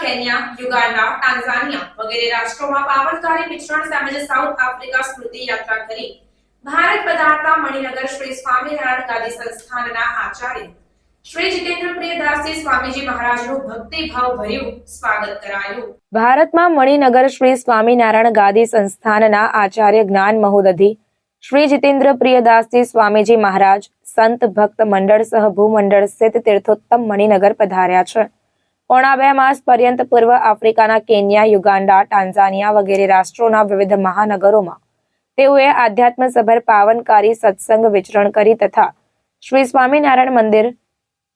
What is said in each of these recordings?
Kenya, Uganda, Tanzania વગેરે રાષ્ટ્રોમાં પાવનકારી વિચરણ તેમજ south Africa સ્મૃતિ યાત્રા કરી ભારત પધારતા મણિનગર શ્રી સ્વામિનારાયણ ગાદી સંસ્થાનના આચાર્ય શ્રી જીતેન્દ્ર પ્રિયદાસજી સ્વામીજી મહારાજનું ભક્તિભાવ ભર્યું સ્વાગત કરાયું। ભારતમાં મણિનગર શ્રી સ્વામિનારાયણ ગાદી સંસ્થાનના આચાર્ય જ્ઞાન મહોદધિ શ્રી જીતેન્દ્ર પ્રિયદાસજી સ્વામીજી મહારાજ સંત ભક્ત મંડળ સહ ભૂમંડળ સ્થિત તીર્થોત્તમ મણિનગર પધાર્યા છે। પોણા 2 માસ પર્યંત પૂર્વ આફ્રિકાના કેન્યા, યુગાન્ડા, ટાન્ઝાનિયા વગેરે રાષ્ટ્રોના વિવિધ મહાનગરોમાં તેઓએ આધ્યાત્મસભર પાવનકારી સત્સંગ વિચરણ કરી તથા શ્રી સ્વામિનારાયણ મંદિર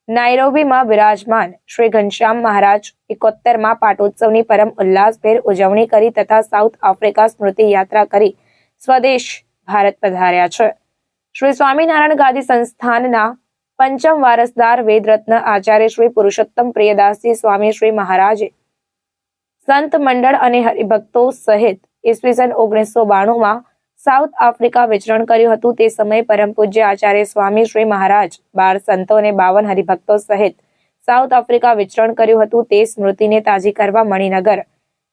નાઇરોબીમાં બિરાજમાન શ્રી ઘનશ્યામ મહારાજ 71માં પાટોત્સવની પરમ ઉલ્લાસભેર ઉજવણી કરી તથા સાઉથ આફ્રિકા સ્મૃતિ યાત્રા કરી સ્વદેશ ભારત પધાર્યા છે। શ્રી સ્વામિનારાયણ ગાદી સંસ્થાનના પંચમ વારસદાર વેદરત્ન આચાર્ય શ્રી પુરુષોત્તમ પ્રિયદાસજી સ્વામી શ્રી મહારાજે સંત મંડળ અને હરિભક્તો સહિત ઈસવીસન 1992માં સાઉથ આફ્રિકા વિચરણ કર્યું હતું। તે સમયે પરમ પૂજ્ય આચાર્ય સ્વામી શ્રી મહારાજ 12 સંતો અને 52 હરિભક્તો સહિત સાઉથ આફ્રિકા વિચરણ કર્યું હતું। તે સ્મૃતિને તાજી કરવા મણિનગર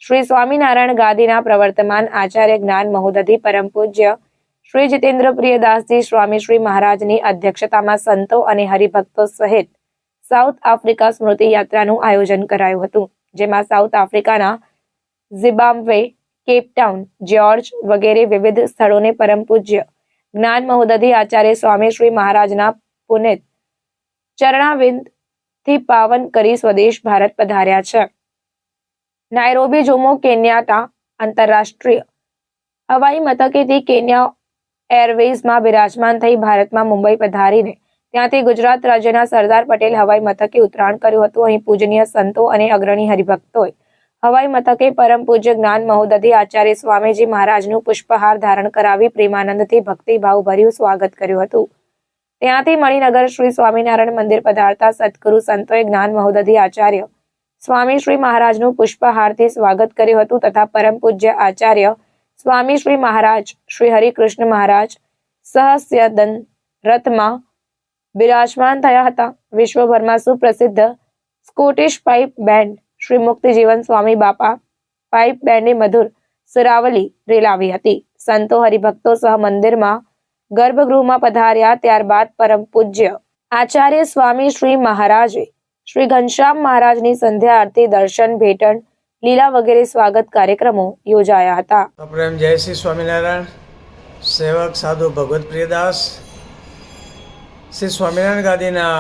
શ્રી સ્વામિનારાયણ ગાદીના પ્રવર્તમાન આચાર્ય જ્ઞાન મહોદધિ પરમ પૂજ્ય શ્રી જીતેન્દ્ર પ્રિયદાસજી સ્વામી શ્રી મહારાજની અધ્યક્ષતામાં સંતો અને હરિભક્તો સહિત સાઉથ આફ્રિકા સ્મૃતિ યાત્રાનું આયોજન કરાયું હતું, જેમાં સાઉથ આફ્રિકાના ઝિમ્બાબ્વે, કેપટાઉન, જ્યોર્જ વગેરે વિવિધ સ્થળોને પરમ પૂજ્ય જ્ઞાન મહોદધિ આચાર્ય સ્વામી શ્રી મહારાજના પુનિત ચરણાવિંદથી પાવન કરી સ્વદેશ ભારત પધાર્યા છે। નાઇરોબી જોમો કેન્યાટા આંતરરાષ્ટ્રીય હવાઈ મથકેથી કેન્યા એરવેઝમાં બિરાજમાન થઈ ભારતમાં મુંબઈ પધારીને ત્યાંથી ગુજરાત રાજ્યના સરદાર પટેલ હવાઈ મથકે ઉતરાણ કર્યું હતું। અહીં પૂજનીય સંતો અને અગ્રણી હરિભક્તોએ હવાઈ મથકે પરમ પૂજ્ય જ્ઞાન મહોદધિ આચાર્ય સ્વામીજી મહારાજનું પુષ્પહાર ધારણ કરાવી પ્રેમાનંદથી ભક્તિભાવ ભર્યું સ્વાગત કર્યું હતું। ત્યાંથી મણિનગર શ્રી સ્વામિનારાયણ મંદિર પધારતા સદગુરુ સંતોએ જ્ઞાન મહોદધિ આચાર્ય સ્વામી શ્રી મહારાજનું પુષ્પહારથી સ્વાગત કર્યું હતું તથા પરમ પૂજ્ય આચાર્ય સ્વામી શ્રી મહારાજ શ્રી હરિકૃષ્ણ મહારાજ સહસ્યદન રથમાં બિરાજમાન થયા હતા। વિશ્વભરમાં સુપ્રસિદ્ધ સ્કોટિશ પાઇપ બેન્ડ શ્રી મુક્તિજીવન સ્વામી બાપા પાઇપ બેન્ડની મધુર સુરાવલી રેલાવી હતી। સંતો હરિભક્તો સહ મંદિરમાં ગર્ભગૃહમાં પધાર્યા। ત્યારબાદ પરમ પૂજ્ય આચાર્ય સ્વામી શ્રી મહારાજે શ્રી ઘનશ્યામ મહારાજની સંધ્યા આરતી, દર્શન, ભેટણ, લીલા વગેરે સ્વાગત કાર્યક્રમો યોજાયા હતા। પ્રેમ જય શ્રી સ્વામિનારાયણ। સેવક સાધુ ભગવત પ્રિયદાસ શ્રી સ્વામિનારાયણ ગાદીના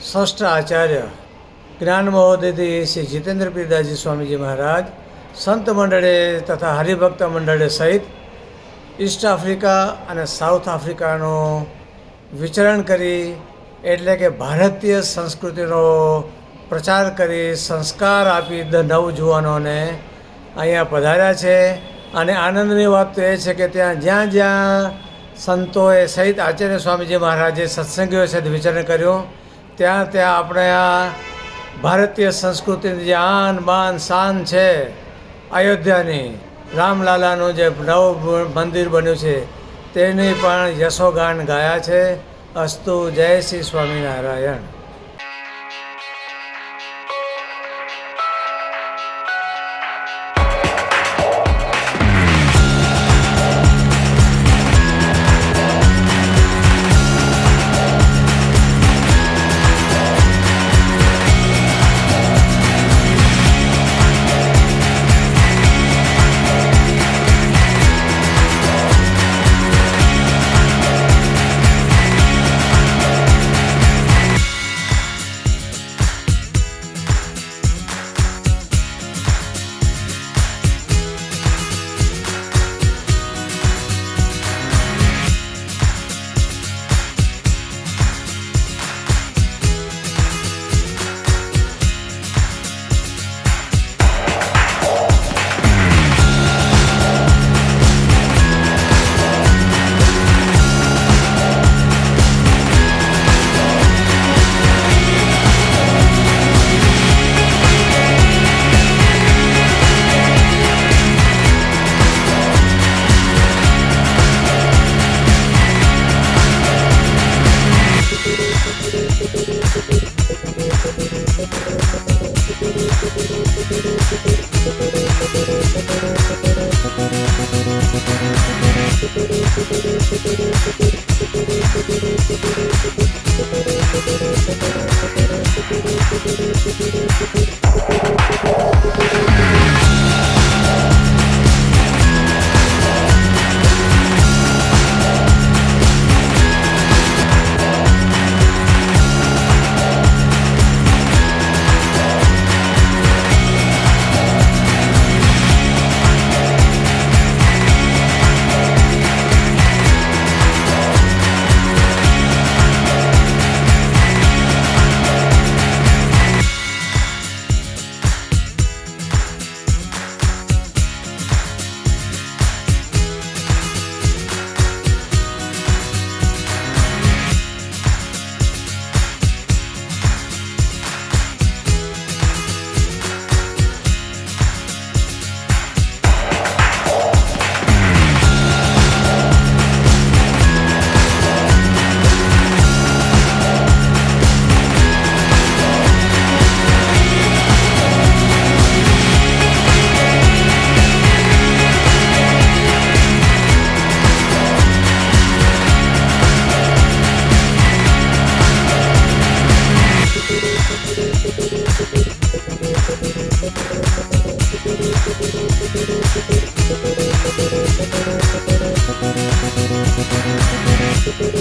ષષ્ઠ આચાર્ય જ્ઞાન મહોદધિ શ્રી જીતેન્દ્ર પ્રિયદાસજી સ્વામીજી મહારાજ સંત મંડળે તથા હરિભક્ત મંડળે સહિત ઈસ્ટ આફ્રિકા અને સાઉથ આફ્રિકાનું વિચરણ કરી એટલે કે ભારતીય સંસ્કૃતિનો પ્રચાર કરી સંસ્કાર આપી નવજુવાનોને અહીંયા પધાર્યા છે। અને આનંદની વાત તો એ છે કે ત્યાં જ્યાં જ્યાં સંતોએ સહિત આચાર્ય સ્વામીજી મહારાજે સત્સંગીઓ સાથે વિચરણ કર્યું ત્યાં ત્યાં આપણે આ ભારતીય સંસ્કૃતિની જે આન બાન શાન છે, અયોધ્યાની રામલાલાનું જે નવ મંદિર બન્યું છે તેની પણ યશોગાન ગાયા છે। અસ્તુ જય શ્રી સ્વામિનારાયણ। Thank you.